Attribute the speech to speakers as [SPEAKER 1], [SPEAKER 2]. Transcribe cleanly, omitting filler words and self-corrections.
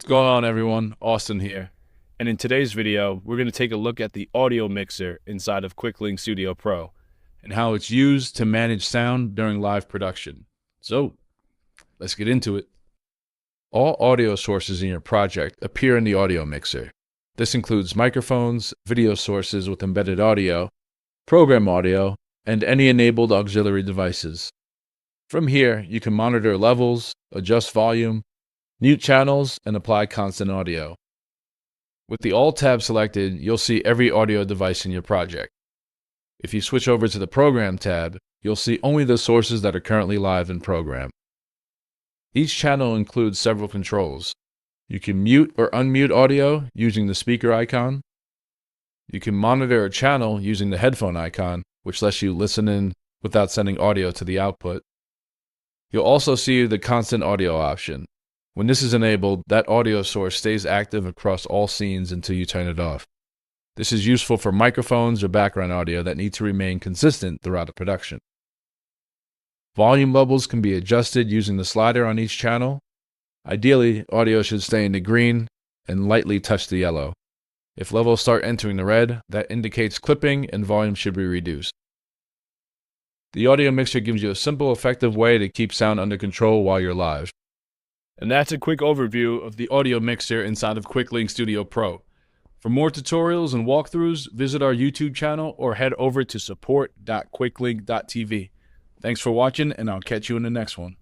[SPEAKER 1] What's going on, everyone? Austin here. And in today's video, we're going to take a look at the audio mixer inside of QuickLink StudioPro and how it's used to manage sound during live production. So, let's get into it. All audio sources in your project appear in the audio mixer. This includes microphones, video sources with embedded audio, program audio, and any enabled auxiliary devices. From here, you can monitor levels, adjust volume, mute channels, and apply constant audio. With the All tab selected, you'll see every audio device in your project. If you switch over to the Program tab, you'll see only the sources that are currently live in program. Each channel includes several controls. You can mute or unmute audio using the speaker icon. You can monitor a channel using the headphone icon, which lets you listen in without sending audio to the output. You'll also see the constant audio option. When this is enabled, that audio source stays active across all scenes until you turn it off. This is useful for microphones or background audio that need to remain consistent throughout a production. Volume levels can be adjusted using the slider on each channel. Ideally, audio should stay in the green and lightly touch the yellow. If levels start entering the red, that indicates clipping and volume should be reduced. The audio mixer gives you a simple, effective way to keep sound under control while you're live. And that's a quick overview of the audio mixer inside of QuickLink StudioPro. For more tutorials and walkthroughs, visit our YouTube channel or head over to support.quicklink.tv. Thanks for watching, and I'll catch you in the next one.